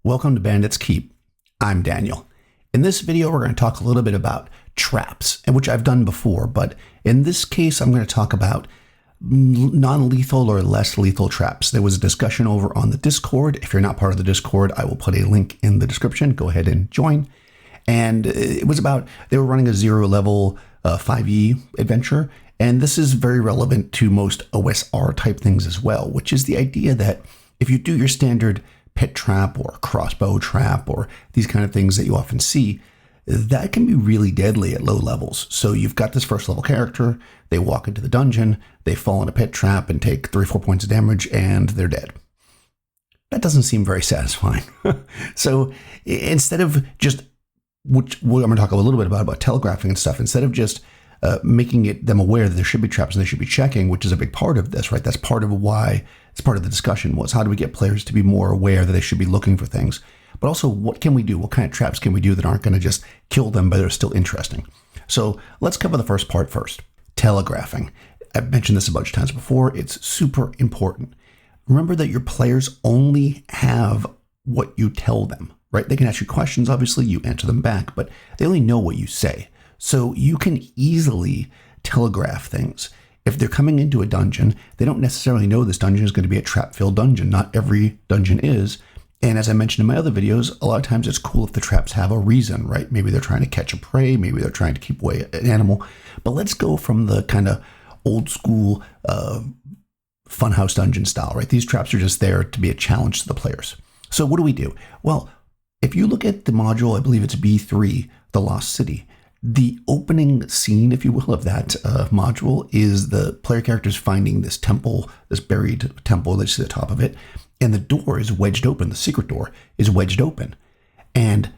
Welcome to Bandit's Keep. I'm Daniel. In this video, we're going to talk a little bit about traps, and which I've done before, but in this case, I'm going to talk about non-lethal or less lethal traps. There was a discussion over on the Discord. If you're not part of the Discord, I will put a link in the description. Go ahead and join. And it was about, they were running a 0 level 5e adventure, and this is very relevant to most OSR type things as well, which is the idea that if you do your standard pit trap or crossbow trap or these kind of things that you often see, that can be really deadly at low levels. So you've got this first level character, they walk into the dungeon, they fall in a pit trap and take 3 or 4 points of damage and they're dead. That doesn't seem very satisfying. So instead of just, which I'm going to talk a little bit about telegraphing and stuff, instead of just making them aware that there should be traps and they should be checking, which is a big part of this, right? That's part of why, it's part of the discussion was how do we get players to be more aware that they should be looking for things, but also what can we do? What kind of traps can we do that aren't going to just kill them, but are still interesting? So let's cover the first part first. Telegraphing. I've mentioned this a bunch of times before. It's super important. Remember that your players only have what you tell them, right? They can ask you questions, obviously, you answer them back, but they only know what you say. So you can easily telegraph things. If they're coming into a dungeon, they don't necessarily know this dungeon is going to be a trap-filled dungeon. Not every dungeon is. And as I mentioned in my other videos, a lot of times it's cool if the traps have a reason, right? Maybe they're trying to catch a prey, maybe they're trying to keep away an animal. But let's go from the kind of old school funhouse dungeon style, right? These traps are just there to be a challenge to the players. So what do we do? Well, if you look at the module, I believe it's B3, The Lost City, the opening scene, if you will, of that module is the player characters finding this temple, this buried temple that's at the top of it, and the door is wedged open. The secret door is wedged open, and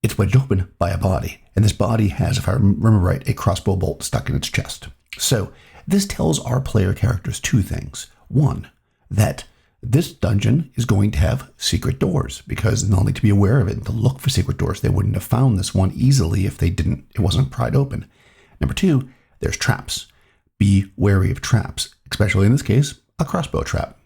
it's wedged open by a body. And this body has, if I remember right, a crossbow bolt stuck in its chest. So this tells our player characters two things. One, that this dungeon is going to have secret doors because they'll need to be aware of it and to look for secret doors. They wouldn't have found this one easily if it wasn't pried open. Number two, there's traps. Be wary of traps, especially in this case, a crossbow trap.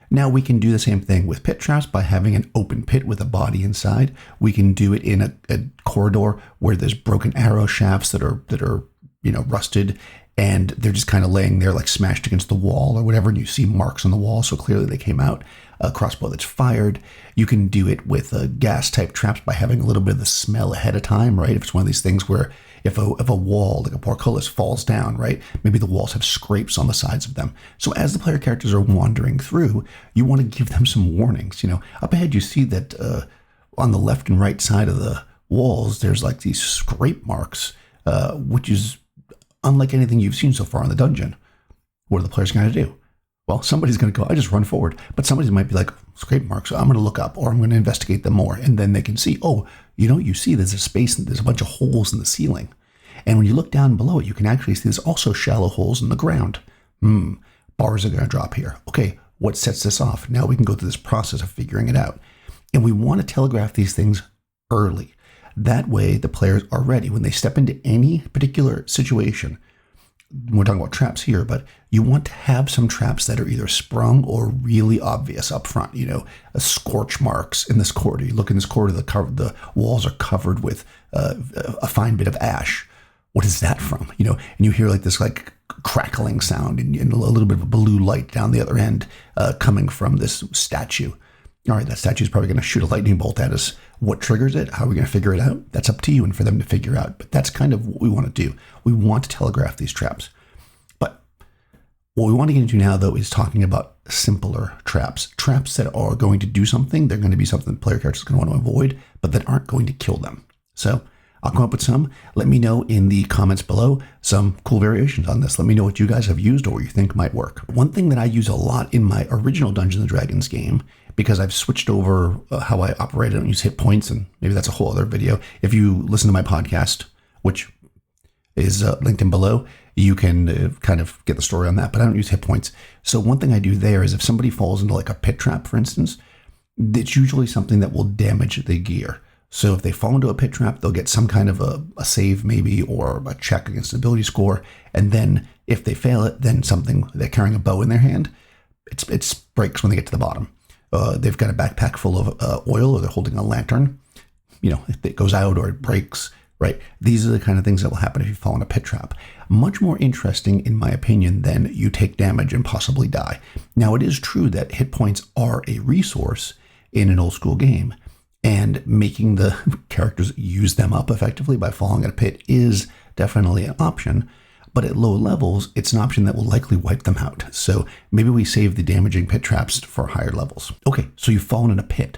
Now we can do the same thing with pit traps by having an open pit with a body inside. We can do it in a corridor where there's broken arrow shafts that are rusted, and they're just kind of laying there like smashed against the wall or whatever, and you see marks on the wall, so clearly they came out. A crossbow that's fired. You can do it with gas-type traps by having a little bit of the smell ahead of time, right? If it's one of these things where if a wall, like a portcullis, falls down, right? Maybe the walls have scrapes on the sides of them. So as the player characters are wandering through, you want to give them some warnings. Up ahead you see that on the left and right side of the walls, there's like these scrape marks, which is unlike anything you've seen so far in the dungeon. What are the players going to do? Well, somebody's going to go, I just run forward. But somebody might be like, scrape marks, I'm going to look up or I'm going to investigate them more. And then they can see, you see there's a space and there's a bunch of holes in the ceiling. And when you look down below it, you can actually see there's also shallow holes in the ground. Bars are going to drop here. Okay, what sets this off? Now we can go through this process of figuring it out. And we want to telegraph these things early. That way, the players are ready. When they step into any particular situation, we're talking about traps here, but you want to have some traps that are either sprung or really obvious up front. Scorch marks in this corridor. You look in this corridor, the walls are covered with a fine bit of ash. What is that from? And you hear like this like crackling sound and a little bit of a blue light down the other end coming from this statue. All right, that statue is probably going to shoot a lightning bolt at us. What triggers it? How are we going to figure it out? That's up to you and for them to figure out. But that's kind of what we want to do. We want to telegraph these traps. But what we want to get into now, though, is talking about simpler traps. Traps that are going to do something. They're going to be something the player characters are going to want to avoid, but that aren't going to kill them. So I'll come up with some. Let me know in the comments below some cool variations on this. Let me know what you guys have used or what you think might work. One thing that I use a lot in my original Dungeons & Dragons game, because I've switched over how I operate, I don't use hit points, and maybe that's a whole other video. If you listen to my podcast, which is linked in below, you can kind of get the story on that, but I don't use hit points. So one thing I do there is if somebody falls into like a pit trap, for instance, it's usually something that will damage the gear. So if they fall into a pit trap, they'll get some kind of a save maybe, or a check against an ability score. And then if they fail it, then something, they're carrying a bow in their hand, it breaks when they get to the bottom. they've got a backpack full of oil, or they're holding a lantern, if it goes out or it breaks, right? These are the kind of things that will happen if you fall in a pit trap. Much more interesting, in my opinion, than you take damage and possibly die. Now, it is true that hit points are a resource in an old school game, and making the characters use them up effectively by falling in a pit is definitely an option. But at low levels, it's an option that will likely wipe them out. So maybe we save the damaging pit traps for higher levels. Okay, so you've fallen in a pit.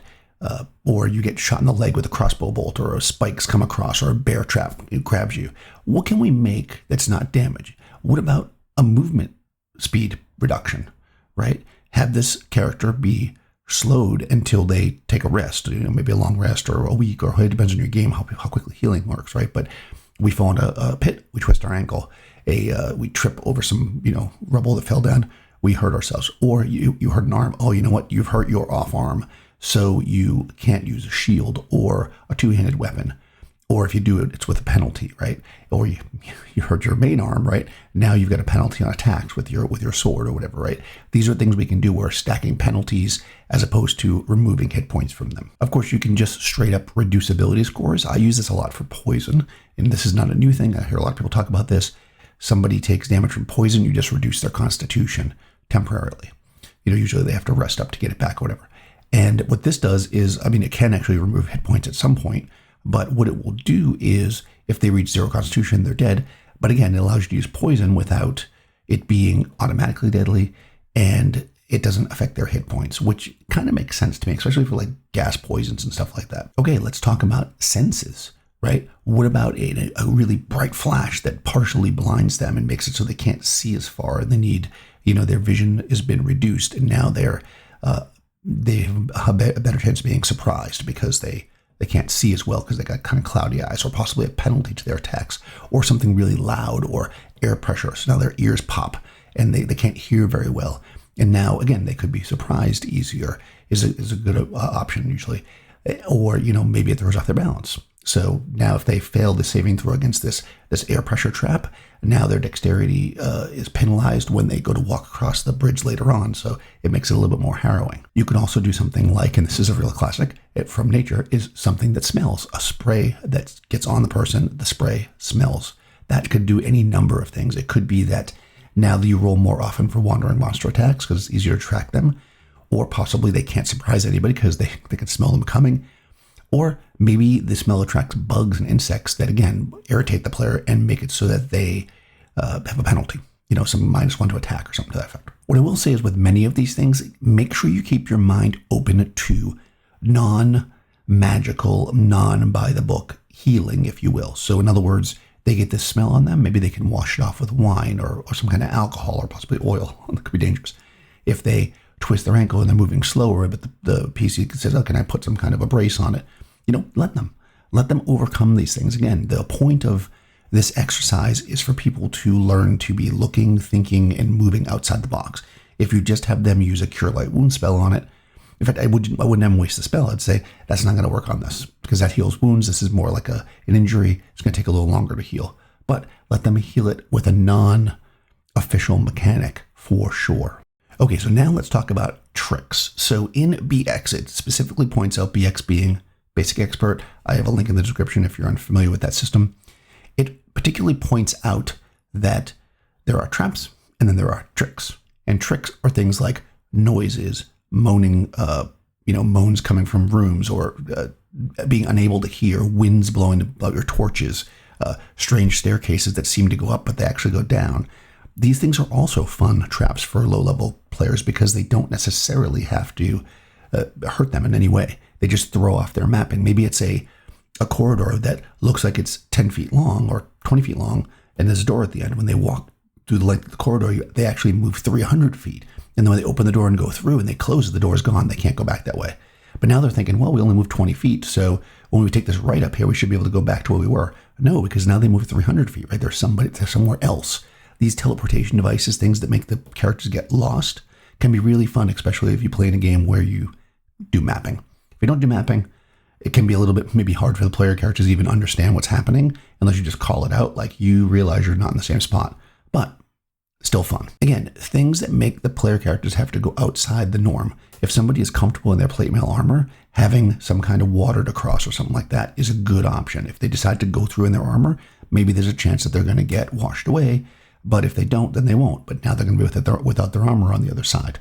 Or you get shot in the leg with a crossbow bolt, or spikes come across, or a bear trap grabs you. What can we make that's not damage? What about a movement speed reduction, right? Have this character be slowed until they take a rest, maybe a long rest or a week, or it depends on your game, how quickly healing works, right? But we fall into a pit, we twist our ankle, we trip over some, rubble that fell down, we hurt ourselves. Or you hurt an arm. Oh, you know what? You've hurt your off arm. So you can't use a shield or a two-handed weapon. Or if you do it, it's with a penalty, right? Or you hurt your main arm, right? Now you've got a penalty on attacks with your sword or whatever, right? These are things we can do. We're stacking penalties as opposed to removing hit points from them. Of course, you can just straight up reduce ability scores. I use this a lot for poison, and this is not a new thing. I hear a lot of people talk about this. Somebody takes damage from poison, you just reduce their constitution temporarily. Usually they have to rest up to get it back or whatever. And what this does is, it can actually remove hit points at some point, but what it will do is, if they reach 0 constitution, they're dead. But again, it allows you to use poison without it being automatically deadly, and it doesn't affect their hit points, which kind of makes sense to me, especially for like gas poisons and stuff like that. Okay, let's talk about senses, right? What about a really bright flash that partially blinds them and makes it so they can't see as far, and they need, their vision has been reduced, and now they have a better chance of being surprised because they can't see as well because they got kind of cloudy eyes, or possibly a penalty to their attacks, or something really loud, or air pressure. So now their ears pop and they can't hear very well. And now, again, they could be surprised easier is a good option usually. Or, maybe it throws off their balance. So now if they fail the saving throw against this air pressure trap, now their dexterity is penalized when they go to walk across the bridge later on. So it makes it a little bit more harrowing. You can also do something like, and this is a real classic from nature, is something that smells. A spray that gets on the person, the spray smells. That could do any number of things. It could be that now you roll more often for wandering monster attacks because it's easier to track them. Or possibly they can't surprise anybody because they can smell them coming. Or maybe the smell attracts bugs and insects that, again, irritate the player and make it so that they have a penalty, some -1 to attack or something to that effect. What I will say is, with many of these things, make sure you keep your mind open to non-magical, non-by-the-book healing, if you will. So in other words, they get this smell on them, maybe they can wash it off with wine or some kind of alcohol, or possibly oil. That could be dangerous. If they twist their ankle and they're moving slower, but the PC says, oh, can I put some kind of a brace on it? Let them overcome these things. Again, the point of this exercise is for people to learn to be looking, thinking, and moving outside the box. If you just have them use a Cure Light Wound spell on it, in fact, I wouldn't even waste the spell. I'd say that's not going to work on this because that heals wounds. This is more like an injury. It's going to take a little longer to heal, but let them heal it with a non-official mechanic for sure. Okay, so now let's talk about tricks. So in BX, it specifically points out, BX being Basic Expert. I have a link in the description if you're unfamiliar with that system. It particularly points out that there are traps and then there are tricks. And tricks are things like noises, moaning, moans coming from rooms, or being unable to hear, winds blowing about your torches, strange staircases that seem to go up but they actually go down. These things are also fun traps for low-level players because they don't necessarily have to hurt them in any way. They just throw off their mapping. Maybe it's a corridor that looks like it's 10 feet long or 20 feet long, and there's a door at the end. When they walk through the length of the corridor, they actually move 300 feet. And then when they open the door and go through and they close it, the door is gone. They can't go back that way. But now they're thinking, well, we only moved 20 feet, so when we take this right up here, we should be able to go back to where we were. No, because now they move 300 feet, right? There's somewhere else. These teleportation devices, things that make the characters get lost, can be really fun, especially if you play in a game where you do mapping. If you don't do mapping, it can be a little bit maybe hard for the player characters to even understand what's happening unless you just call it out, like you realize you're not in the same spot. But still fun. Again, things that make the player characters have to go outside the norm. If somebody is comfortable in their plate mail armor, having some kind of water to cross or something like that is a good option. If they decide to go through in their armor, maybe there's a chance that they're going to get washed away, but if they don't, then they won't. But now they're going to be without their armor on the other side.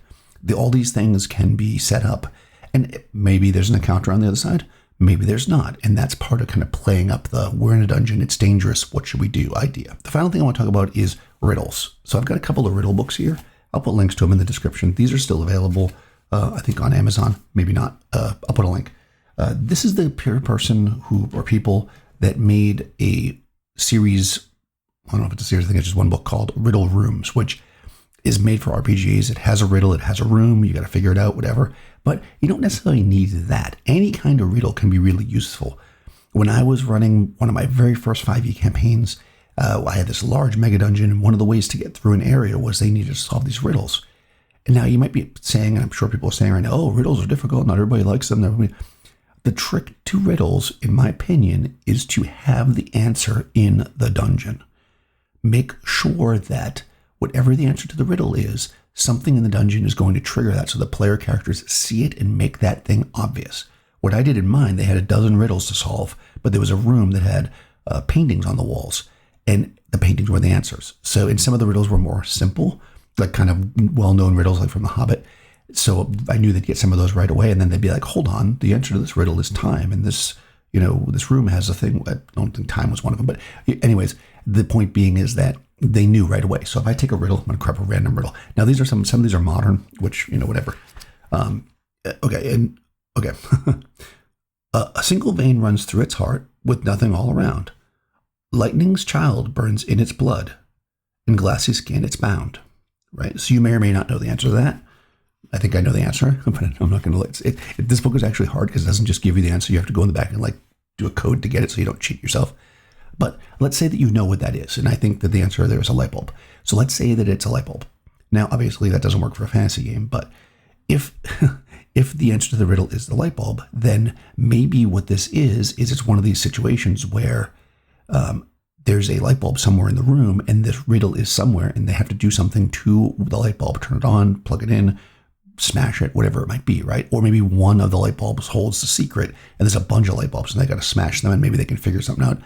All these things can be set up, and maybe there's an encounter on the other side, maybe there's not. And that's part of kind of playing up the we're in a dungeon, it's dangerous, what should we do idea. The final thing I want to talk about is riddles. So I've got a couple of riddle books here. I'll put links to them in the description. These are still available, I think on Amazon, maybe not. I'll put a link. This is the person or people that made a series, I don't know if it's a series, I think it's just one book called Riddle Rooms, which is made for RPGs. It has a riddle, it has a room, you got to figure it out, whatever. But you don't necessarily need that. Any kind of riddle can be really useful. When I was running one of my very first 5e campaigns, I had this large mega dungeon, and one of the ways to get through an area was they needed to solve these riddles. And now you might be saying, and I'm sure people are saying right now, oh, riddles are difficult, not everybody likes them. The trick to riddles, in my opinion, is to have the answer in the dungeon. Make sure that whatever the answer to the riddle is, something in the dungeon is going to trigger that so the player characters see it and make that thing obvious. What I did in mine, they had a dozen riddles to solve, but there was a room that had paintings on the walls, and the paintings were the answers. So, and some of the riddles were more simple, like kind of well-known riddles like from The Hobbit. So I knew they'd get some of those right away, and then they'd be like, hold on, the answer to this riddle is time, and this, this room has a thing. I don't think time was one of them, but anyways, the point being is that they knew right away. So if I take a riddle, I'm going to grab a random riddle. Now these are some of these are modern, which, whatever. Okay. A single vein runs through its heart with nothing all around. Lightning's child burns in its blood. In glassy skin it's bound. Right? So you may or may not know the answer to that. I think I know the answer, but I'm not going to let it. This book is actually hard because it doesn't just give you the answer. You have to go in the back and do a code to get it so you don't cheat yourself. But let's say that you know what that is. And I think that the answer there is a light bulb. So let's say that it's a light bulb. Now, obviously that doesn't work for a fantasy game, but if the answer to the riddle is the light bulb, then maybe what this is it's one of these situations where there's a light bulb somewhere in the room and this riddle is somewhere and they have to do something to the light bulb, turn it on, plug it in, smash it, whatever it might be, right? Or maybe one of the light bulbs holds the secret and there's a bunch of light bulbs and they got to smash them and maybe they can figure something out.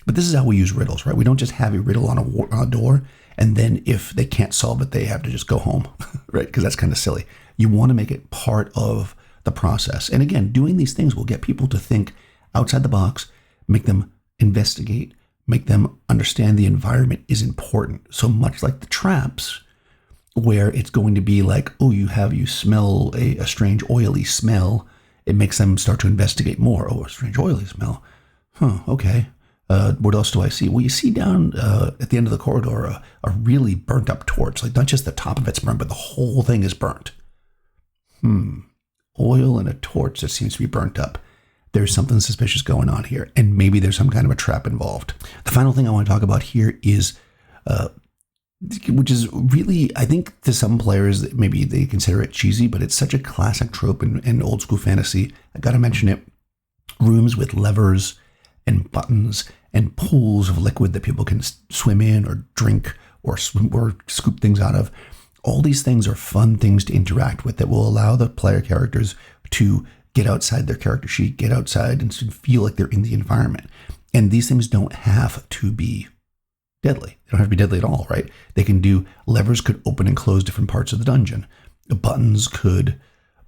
But this is how we use riddles, right? We don't just have a riddle on a door and then if they can't solve it, they have to just go home, right? Because that's kind of silly. You want to make it part of the process. And again, doing these things will get people to think outside the box, make them investigate, make them understand the environment is important. So much like the traps, where it's going to be like, oh, you smell a strange oily smell. It makes them start to investigate more. Oh, a strange oily smell. Okay. What else do I see? Well, you see down at the end of the corridor a really burnt up torch. Like not just the top of it's burnt, but the whole thing is burnt. Oil and a torch that seems to be burnt up. There's something suspicious going on here, and maybe there's some kind of a trap involved. The final thing I want to talk about here is, which is really, I think to some players, maybe they consider it cheesy, but it's such a classic trope in old school fantasy. I got to mention it. Rooms with levers and buttons and pools of liquid that people can swim in or drink or scoop things out of. All these things are fun things to interact with that will allow the player characters to get outside their character sheet, get outside and feel like they're in the environment. And these things don't have to be deadly. They don't have to be deadly at all, right? They can do, levers could open and close different parts of the dungeon. The buttons could,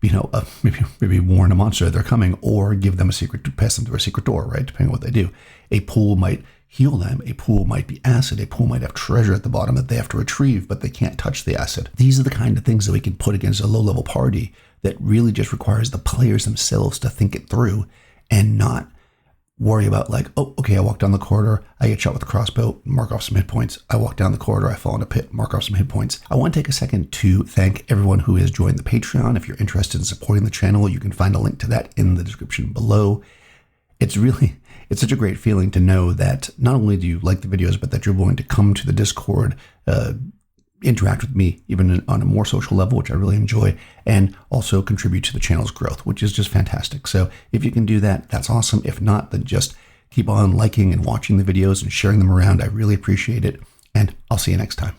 maybe warn a monster they're coming or give them a secret to pass them through a secret door, right? Depending on what they do. A pool might heal them. A pool might be acid. A pool might have treasure at the bottom that they have to retrieve, but they can't touch the acid. These are the kind of things that we can put against a low-level party that really just requires the players themselves to think it through and not worry about like, oh, okay, I walk down the corridor, I get shot with a crossbow, mark off some hit points. I walk down the corridor, I fall in a pit, mark off some hit points. I want to take a second to thank everyone who has joined the Patreon. If you're interested in supporting the channel, you can find a link to that in the description below. It's such a great feeling to know that not only do you like the videos, but that you're willing to come to the Discord, interact with me even on a more social level, which I really enjoy, and also contribute to the channel's growth, which is just fantastic. So if you can do that, that's awesome. If not, then just keep on liking and watching the videos and sharing them around. I really appreciate it, and I'll see you next time.